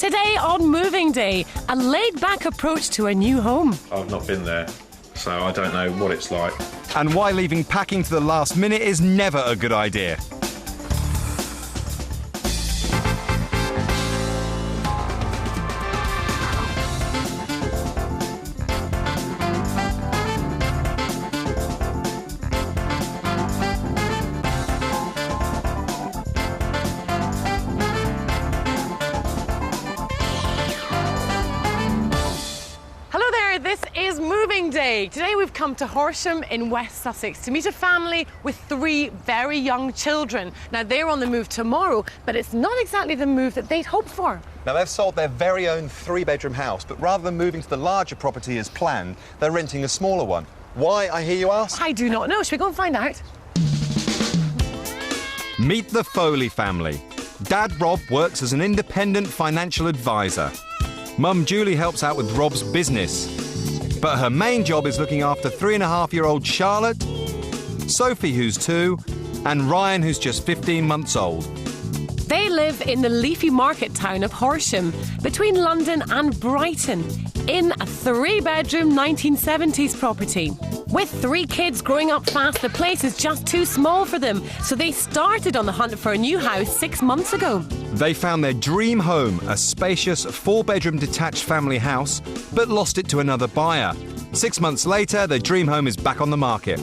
Today on Moving Day, a laid-back approach to a new home. I've not been there, so I don't know what it's like. And why leaving packing to the last minute is never a good idea. Day. Today we've come to Horsham in West Sussex to meet a family with 3 very young children. Now they're on the move tomorrow, but it's not exactly the move that they'd hoped for. Now they've sold their very own 3-bedroom house, but rather than moving to the larger property as planned, they're renting a smaller one. Why, I hear you ask? I do not know. Should we go and find out? Meet the Foley family. Dad Rob works as an independent financial advisor. Mum Julie helps out with Rob's business. But her main job is looking after 3.5-year-old Charlotte, Sophie, who's 2, and Ryan, who's just 15 months old. They live in the leafy market town of Horsham, between London and Brighton, in a 3-bedroom 1970s property. With 3 kids growing up fast, the place is just too small for them, so they started on the hunt for a new house 6 months ago. They found their dream home, a spacious 4-bedroom detached family house, but lost it to another buyer. 6 months later, their dream home is back on the market.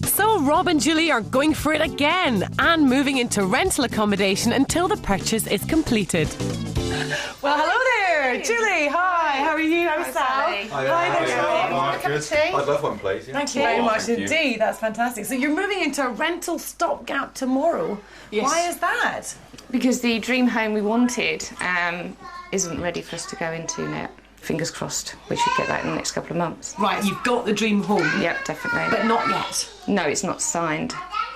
So Rob and Julie are going for it again and moving into rental accommodation until the purchase is completed. Well, hello there, Julie. Hi, how are you? I'm Sal. Hi there, Gavin. I'd love one, please. Yeah. Thank you very much indeed. That's fantastic. So you're moving into a rental stopgap tomorrow. Yes. Why is that? Because the dream home we wanted isn't ready for us to go into now. Fingers crossed, we should get that in the next couple of months. Right, you've got the dream home. Yep, definitely. But not yet. No, it's not signed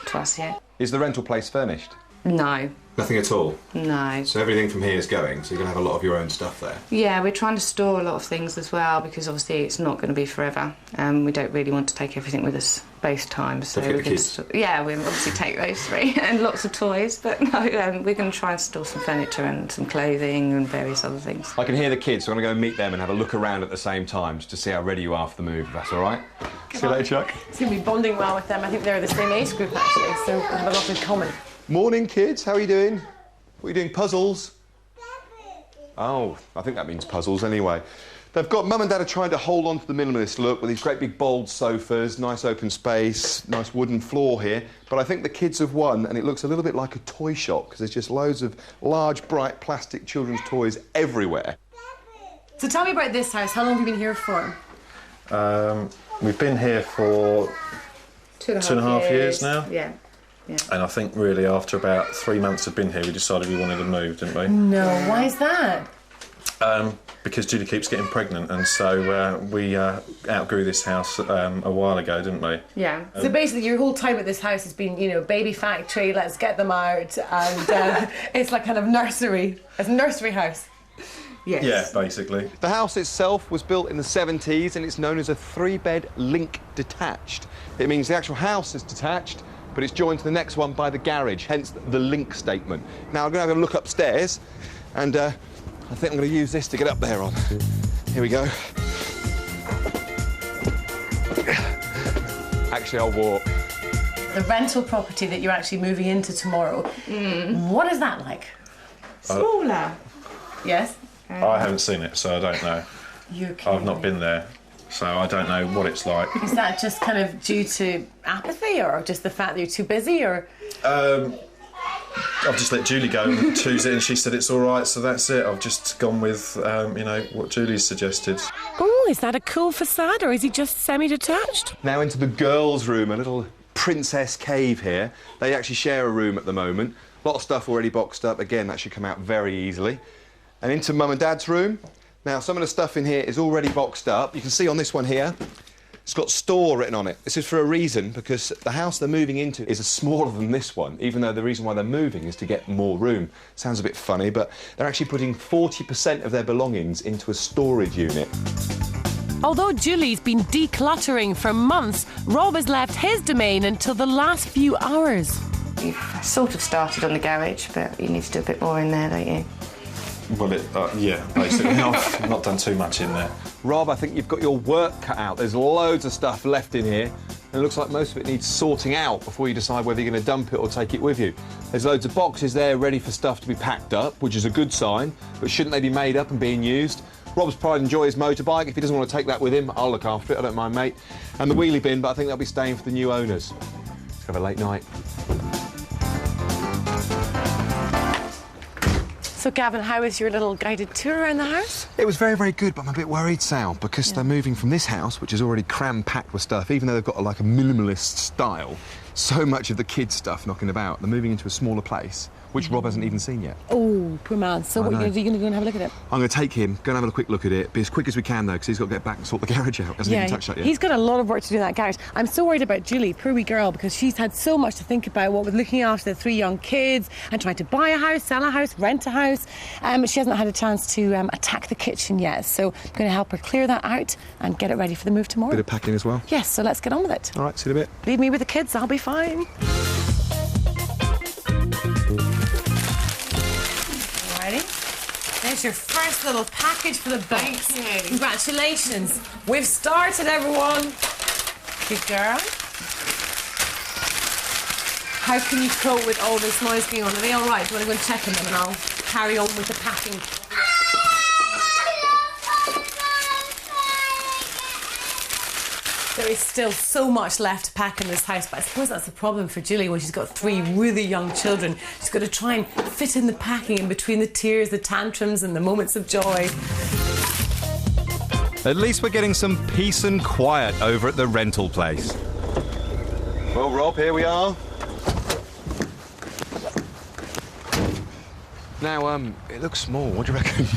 to us yet. Is the rental place furnished? No. Nothing at all? No. So everything from here is going, so you're going to have a lot of your own stuff there? Yeah, we're trying to store a lot of things as well, because obviously it's not going to be forever. We don't really want to take everything with us both times. So we can yeah, we obviously take those 3 and lots of toys, but no, we're going to try and store some furniture and some clothing and various other things. I can hear the kids, so I'm going to go meet them and have a look around at the same time, just to see how ready you are for the move, if that's all right. See you later, Chuck. It's going to be bonding well with them. I think they're the same age group, actually, so we have a lot in common. Morning, kids. How are you doing? What are you doing, puzzles? Oh, I think that means puzzles anyway. They've got... Mum and Dad are trying to hold on to the minimalist look with these great big bold sofas, nice open space, nice wooden floor here. But I think the kids have won, and it looks a little bit like a toy shop, because there's just loads of large, bright plastic children's toys everywhere. So tell me about this house. How long have you been here for? We've been here for 2.5 years now. Yeah. Yeah. And I think really after about 3 months of being here, we decided we wanted to move, didn't we? No, why is that? Because Julie keeps getting pregnant, and so we outgrew this house a while ago, didn't we? Yeah. So basically your whole time at this house has been, you know, baby factory, let's get them out, and it's like kind of nursery. It's a nursery house. Yes. Yeah, basically. The house itself was built in the 70s, and it's known as a 3-bed link detached. It means the actual house is detached, but it's joined to the next one by the garage, hence the link statement. Now, I'm going to have a look upstairs, and I think I'm going to use this to get up there on. Here we go. Actually, I'll walk. The rental property that you're actually moving into tomorrow, what is that like? Smaller. Yes? I haven't seen it, so I don't know. You're kidding I've not me. been there, so I don't know what it's like. Is that just kind of due to apathy, or just the fact that you're too busy, or...? I've just let Julie go and choose it, and she said it's all right, so that's it. I've just gone with, you know, what Julie's suggested. Oh, is that a cool facade, or is he just semi-detached? Now into the girls' room, a little princess cave here. They actually share a room at the moment. A lot of stuff already boxed up. Again, that should come out very easily. And into Mum and Dad's room. Now, some of the stuff in here is already boxed up. You can see on this one here, it's got store written on it. This is for a reason, because the house they're moving into is smaller than this one, even though the reason why they're moving is to get more room. Sounds a bit funny, but they're actually putting 40% of their belongings into a storage unit. Although Julie's been decluttering for months, Rob has left his domain until the last few hours. You've sort of started on the garage, but you need to do a bit more in there, don't you? Well, yeah, basically. I've not done too much in there. Rob, I think you've got your work cut out. There's loads of stuff left in here, and it looks like most of it needs sorting out before you decide whether you're going to dump it or take it with you. There's loads of boxes there ready for stuff to be packed up, which is a good sign, but shouldn't they be made up and being used? Rob's pride and joy is motorbike. If he doesn't want to take that with him, I'll look after it. I don't mind, mate. And the wheelie bin, but I think they'll be staying for the new owners. Let's have a late night. So, Gavin, how was your little guided tour around the house? It was very, very good, but I'm a bit worried, Sal, because they're moving from this house, which is already cram-packed with stuff, even though they've got a minimalist style, so much of the kids' stuff knocking about. They're moving into a smaller place, which Rob hasn't even seen yet. Oh, poor man. So what are you going to do? You're going to go and have a look at it? I'm going to take him, go and have a quick look at it, be as quick as we can, though, because he's got to get back and sort the garage out. Hasn't even touched that yet. He's got a lot of work to do in that garage. I'm so worried about Julie, poor wee girl, because she's had so much to think about, what with looking after the 3 young kids and trying to buy a house, sell a house, rent a house. She hasn't had a chance to attack the kitchen yet, so I'm going to help her clear that out and get it ready for the move tomorrow. Bit of packing as well? Yes, so let's get on with it. All right, see you in a bit. Leave me with the kids, I'll be fine. There's your first little package for the bank. Congratulations. We've started, everyone. Good girl. How can you cope with all this noise going on? Are they all right? Do you want to go and check on them and I'll carry on with the packing? There is still so much left to pack in this house, but I suppose that's the problem for Julie when she's got 3 really young children. She's got to try and fit in the packing in between the tears, the tantrums and the moments of joy. At least we're getting some peace and quiet over at the rental place. Well, Rob, here we are. Now, it looks small. What do you reckon?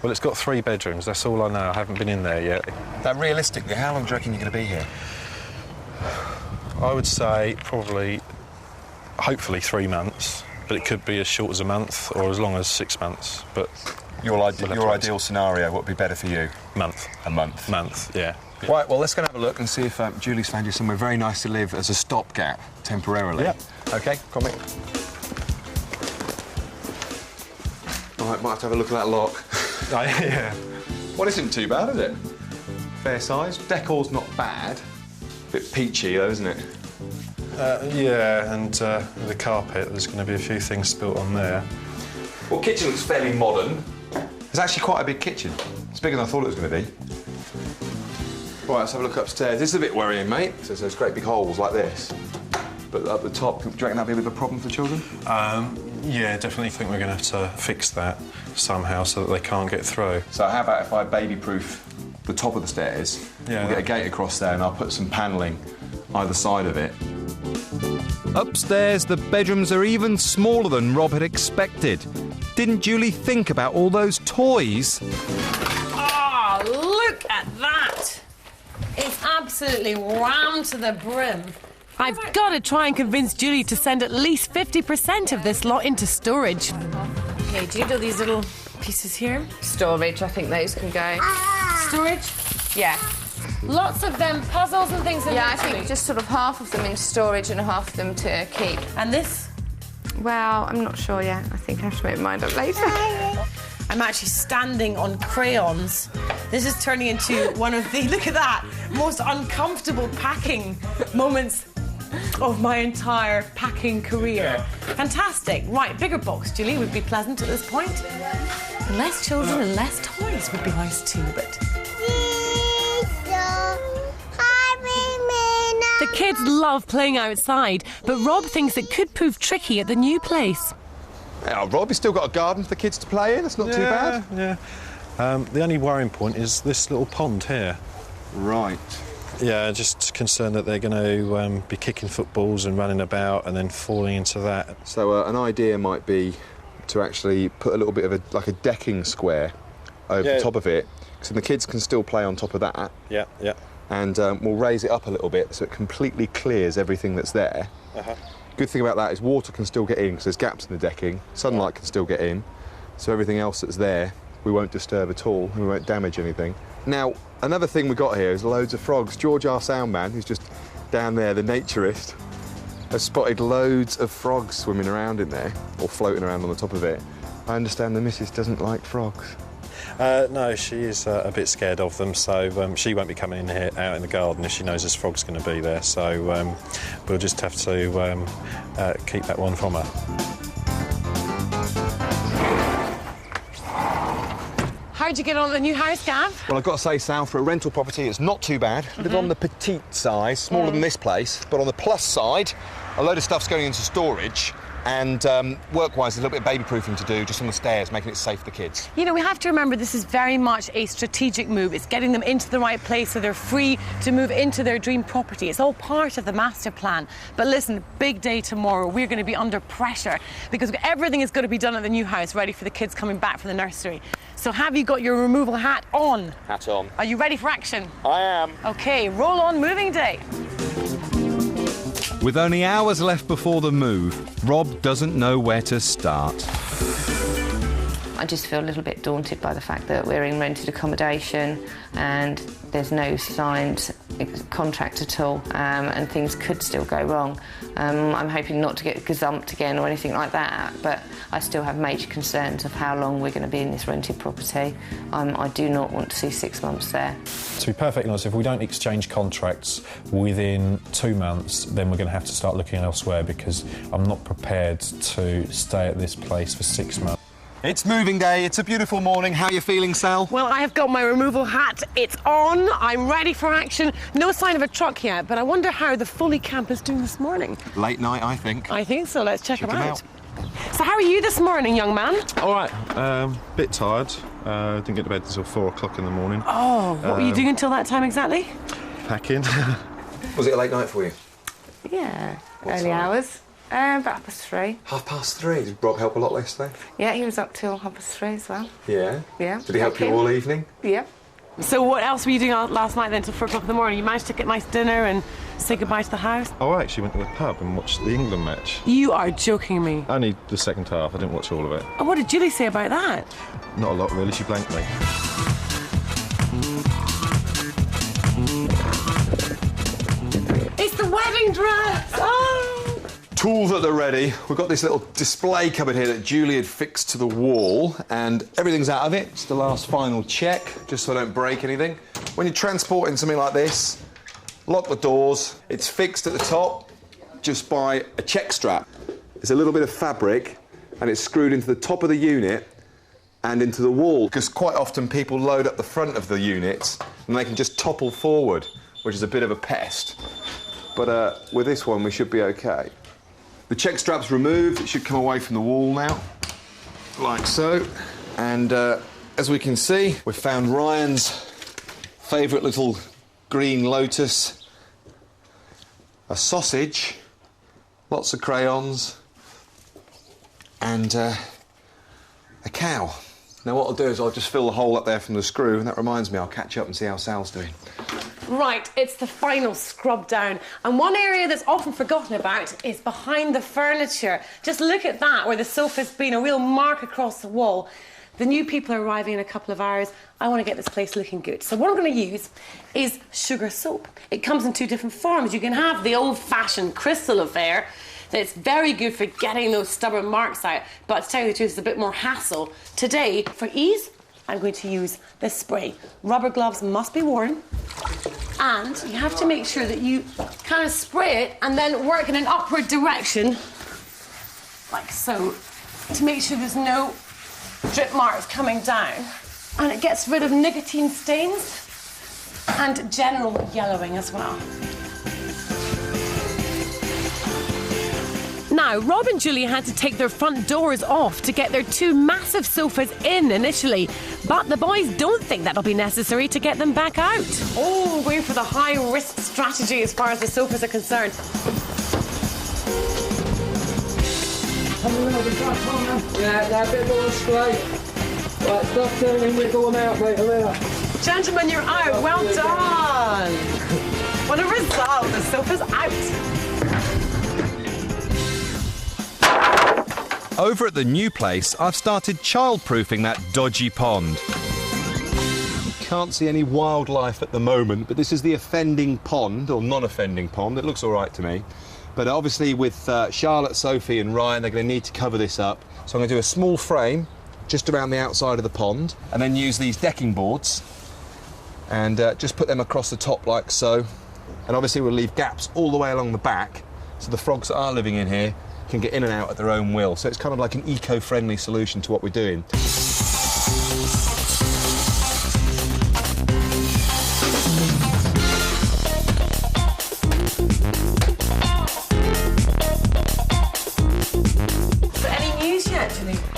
Well, it's got 3 bedrooms. That's all I know. I haven't been in there yet. Now, realistically, how long do you reckon you're going to be here? I would say probably, hopefully 3 months, but it could be as short as a month or as long as 6 months. But your ideal scenario, what would be better for you? Month. A month? Month, yeah. Right, well, let's go and have a look and see if Julie's found you somewhere very nice to live as a stopgap, temporarily. Yep. OK, come on. All right, might have to have a look at that lock. Yeah. Well, it isn't too bad, is it? Fair size. Decor's not bad. Bit peachy, though, isn't it? Yeah, and the carpet, there's going to be a few things spilt on there. Well, kitchen looks fairly modern. It's actually quite a big kitchen. It's bigger than I thought it was going to be. Right, let's have a look upstairs. This is a bit worrying, mate. So there's great big holes like this. But up the top, do you reckon that'd be a bit of a problem for children? Yeah, definitely think we're going to have to fix that somehow so that they can't get through. So how about if I baby-proof the top of the stairs? Yeah. We'll get a gate across there and I'll put some panelling either side of it. Upstairs, the bedrooms are even smaller than Rob had expected. Didn't Julie think about all those toys? Oh, look at that! It's absolutely rammed to the brim. I've got to try and convince Julie to send at least 50% of this lot into storage. Okay, do you know these little pieces here? Storage, I think those can go. Storage? Yeah. Lots of them puzzles and things. Yeah, I think just sort of half of them in storage and half of them to keep. And this? Well, I'm not sure yet. I think I have to make my mind up later. I'm actually standing on crayons. This is turning into one of the, look at that, most uncomfortable packing moments of my entire packing career. Fantastic. Right, bigger box, Julie, would be pleasant at this point. And less children and less toys would be nice too, but... The kids love playing outside, but Rob thinks it could prove tricky at the new place. Yeah, Rob, you've still got a garden for the kids to play in. That's not too bad. Yeah. The only worrying point is this little pond here. Right. Yeah, just concerned that they're going to be kicking footballs and running about and then falling into that. So an idea might be to actually put a little bit of a decking square over the top of it, so the kids can still play on top of that. Yeah, yeah. And we'll raise it up a little bit so it completely clears everything that's there. Good thing about that is water can still get in because there's gaps in the decking, sunlight can still get in, so everything else that's there we won't disturb at all and we won't damage anything. Now, another thing we've got here is loads of frogs. George, our sound man, who's just down there, the naturist, has spotted loads of frogs swimming around in there, or floating around on the top of it. I understand the missus doesn't like frogs. No, she is a bit scared of them, so she won't be coming in here out in the garden if she knows there's frogs going to be there. So we'll just have to keep that one from her. How'd you get on at the new house, Gav? Well, I've got to say, Sal, for a rental property, it's not too bad. A bit on the petite size, smaller than this place, but on the plus side, a load of stuff's going into storage. And work-wise, a little bit of baby-proofing to do just on the stairs, making it safe for the kids. You know, we have to remember this is very much a strategic move. It's getting them into the right place so they're free to move into their dream property. It's all part of the master plan. But listen, big day tomorrow. We're going to be under pressure because everything is going to be done at the new house, ready for the kids coming back from the nursery. So have you got your removal hat on? Hat on. Are you ready for action? I am. OK, roll on moving day. With only hours left before the move, Rob doesn't know where to start. I just feel a little bit daunted by the fact that we're in rented accommodation and there's no signed contract at all, and things could still go wrong. I'm hoping not to get gazumped again or anything like that, but I still have major concerns of how long we're going to be in this rented property. I do not want to see 6 months there. To be perfectly honest, if we don't exchange contracts within 2 months, then we're going to have to start looking elsewhere because I'm not prepared to stay at this place for 6 months. It's moving day. It's a beautiful morning. How are you feeling, Sal? Well, I have got my removal hat. It's on. I'm ready for action. No sign of a truck yet, but I wonder how the Foley camp is doing this morning. Late night, I think. I think so. Let's check them them out. So how are you this morning, young man? All right, bit tired. Didn't get to bed until 4 o'clock in the morning. Oh, what were you doing until that time exactly? Packing. Was it a late night for you? Yeah, What early time? hours. About 3:30. 3:30. Did Rob help a lot yesterday? Yeah, he was up till 3:30 as well. Yeah. Yeah. Did he help you Okay. all evening? Yeah. So what else were you doing last night then till 4 o'clock in the morning? You managed to get a nice dinner and say goodbye to the house? Oh, I actually went to the pub and watched the England match. You are joking me. Only the second half. I didn't watch all of it. And what did Julie say about that? Not a lot, really. She blanked me. It's the wedding dress! Oh! Tools at the ready. We've got this little display cupboard here that Julie had fixed to the wall, and everything's out of it. It's the last final check, just so I don't break anything. When you're transporting something like this, lock the doors. It's fixed at the top just by a check strap. It's a little bit of fabric, and it's screwed into the top of the unit and into the wall, because quite often people load up the front of the units and they can just topple forward, which is a bit of a pest. But with this one, we should be OK. The check strap's removed. It should come away from the wall now, like so. And as we can see, we've found Ryan's favourite little green lotus, a sausage, lots of crayons, and a cow. Now what I'll do is I'll just fill the hole up there from the screw, and that reminds me, I'll catch up and see how Sal's doing. Right, it's the final scrub down. And one area that's often forgotten about is behind the furniture. Just look at that, where the sofa's been, a real mark across the wall. The new people are arriving in a couple of hours. I want to get this place looking good. So what I'm going to use is sugar soap. It comes in 2 different forms. You can have the old-fashioned crystal affair. That's very good for getting those stubborn marks out. But to tell you the truth, it's a bit more hassle. Today, for ease, I'm going to use this spray. Rubber gloves must be worn. And you have to make sure that you kind of spray it and then work in an upward direction, like so, to make sure there's no drip marks coming down. And it gets rid of nicotine stains and general yellowing as well. Now, Rob and Julie had to take their front doors off to get their 2 massive sofas in initially, but the boys don't think that'll be necessary to get them back out. Oh, going for the high-risk strategy as far as the sofas are concerned. Yeah, a bit more straight. Right, stop turning, we're going out, mate, Gentlemen, you're out. Well done. What a result. The sofa's out. Over at the new place, I've started child-proofing that dodgy pond. Can't see any wildlife at the moment, but this is the offending pond, or non-offending pond. It looks all right to me. But obviously with Charlotte, Sophie and Ryan, they're going to need to cover this up. So I'm going to do a small frame just around the outside of the pond, and then use these decking boards and just put them across the top like so. And obviously we'll leave gaps all the way along the back so the frogs that are living in here can get in and out at their own will. So it's kind of like an eco-friendly solution to what we're doing.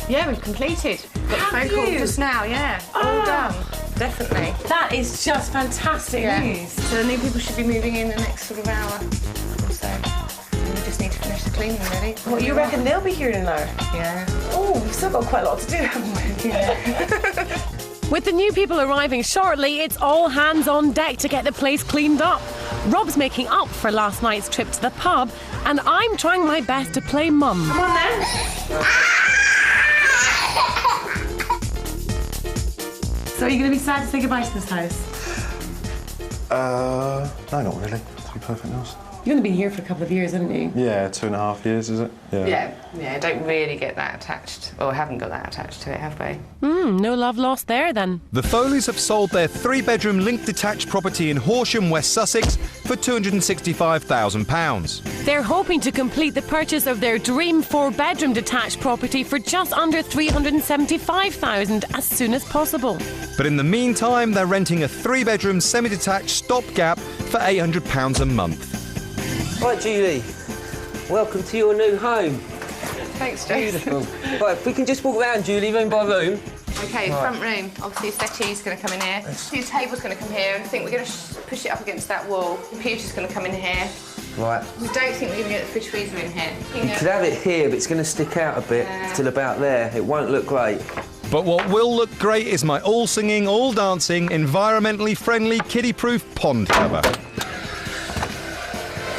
Yeah, we've completed. Got a phone call just now, yeah. All done. Definitely. That is just fantastic news. So the new people should be moving in the next sort of hour or so. And we just need to finish the cleaning, really. What, you reckon they'll be here in an hour? Yeah. Oh, we've still got quite a lot to do, haven't we? Yeah. With the new people arriving shortly, it's all hands on deck to get the place cleaned up. Rob's making up for last night's trip to the pub, and I'm trying my best to play mum. Come on then. So are you going to be sad to say goodbye to this house? No, not really, to be perfectly honest. You've only been here for a couple of years, haven't you? Yeah, 2.5 years, is it? Yeah, don't really get that attached, or haven't got that attached to it, have we? No love lost there, then. The Foleys have sold their 3-bedroom linked detached property in Horsham, West Sussex for £265,000. They're hoping to complete the purchase of their dream 4-bedroom detached property for just under £375,000 as soon as possible. But in the meantime, they're renting a 3-bedroom semi-detached stopgap for £800 a month. Right, Julie, welcome to your new home. Thanks, Jason. Beautiful. Right, if we can just walk around, Julie, room by room. OK, front room. Obviously, a setttee's going to come in here. Your table's going to come here, and I think we're going to push it up against that wall. The computer's going to come in here. Right. We don't think we're going to get the fridge freezer in here. You could have it here, but it's going to stick out a bit till about there. It won't look great. But what will look great is my all-singing, all-dancing, environmentally friendly, kiddie-proof pond cover.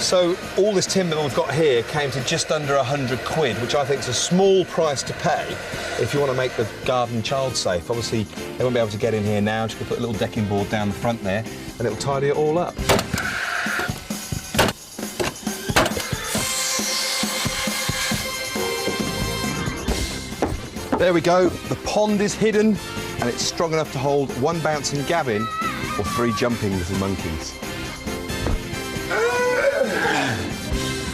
So all this timber that we've got here came to just under £100, which I think is a small price to pay if you want to make the garden child safe. Obviously, they won't be able to get in here now. Just going to put a little decking board down the front there, and it'll tidy it all up. There we go. The pond is hidden, and it's strong enough to hold 1 bouncing Gavin or 3 jumping little monkeys.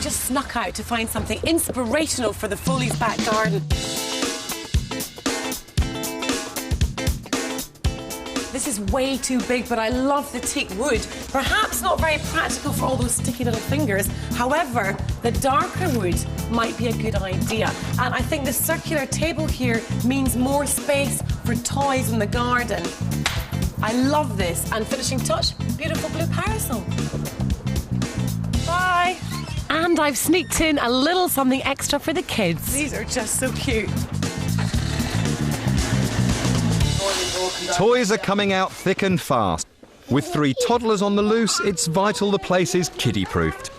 Just snuck out to find something inspirational for the Foley's back garden. This is way too big, but I love the teak wood. Perhaps not very practical for all those sticky little fingers. However, the darker wood might be a good idea. And I think the circular table here means more space for toys in the garden. I love this. And finishing touch, beautiful blue parasol. Bye. And I've sneaked in a little something extra for the kids. These are just so cute. Toys are coming out thick and fast. With 3 toddlers on the loose, it's vital the place is kiddie-proofed.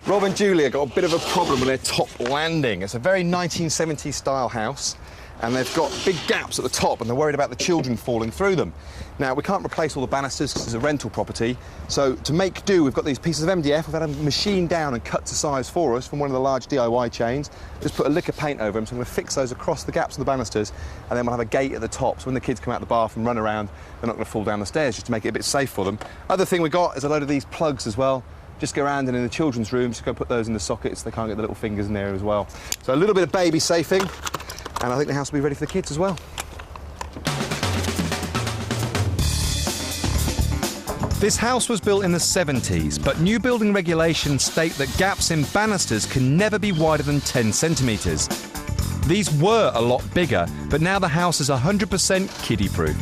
Rob and Julia got a bit of a problem with their top landing. It's a very 1970s style house, and they've got big gaps at the top, and they're worried about the children falling through them. Now, we can't replace all the banisters because it's a rental property, so to make do, we've got these pieces of MDF. We've had them machined down and cut to size for us from one of the large DIY chains. Just put a lick of paint over them, so I'm going to fix those across the gaps of the banisters, and then we'll have a gate at the top, so when the kids come out the bath and run around, they're not going to fall down the stairs, just to make it a bit safe for them. Other thing we got is a load of these plugs as well. Just go around and in the children's room, just go put those in the sockets. They can't get the little fingers in there as well. So a little bit of baby safing, and I think the house will be ready for the kids as well. This house was built in the 70s, but new building regulations state that gaps in banisters can never be wider than 10 centimetres. These were a lot bigger, but now the house is 100% kiddie-proof.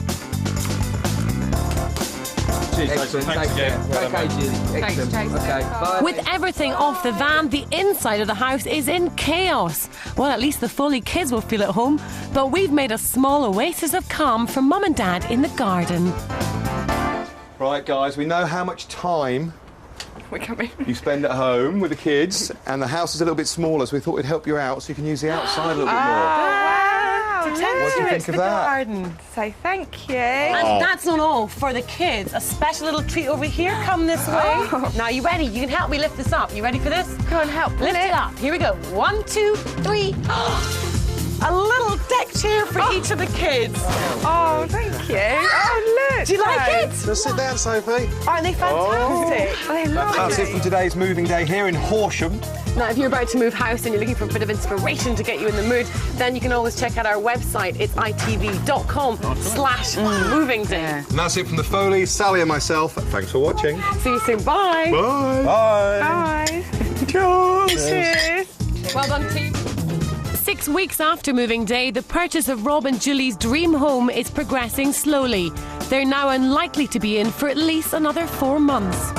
Excellent. Thanks again. OK, Julie. Excellent. Thanks, OK, bye. With everything off the van, the inside of the house is in chaos. Well, at least the Foley kids will feel at home. But we've made a small oasis of calm for Mum and Dad in the garden. Right, guys, we know how much time We're coming. you spend at home with the kids, and the house is a little bit smaller, so we thought we'd help you out so you can use the outside a little bit more. Wow, To tend What do you to think it, of the that? garden. say thank you. And that's not all for the kids. A special little treat over here. Come this way. Now, you ready? You can help me lift this up. You ready for this? Go and help. Lift it up. Here we go. 1, 2, 3. a little deck chair for each of the kids. Oh, thank you. Oh, look. Do you like it? Just sit down, Sophie. Aren't they fantastic? They're lovely. That's it from today's moving day here in Horsham. Now, if you're about to move house and you're looking for a bit of inspiration to get you in the mood, then you can always check out our website. It's itv.com/moving day. And that's it from the Foley, Sally and myself. Thanks for watching. See you soon. Bye. Bye. Bye. Cheers. Well done, team. 6 weeks after moving day, the purchase of Rob and Julie's dream home is progressing slowly. They're now unlikely to be in for at least another 4 months.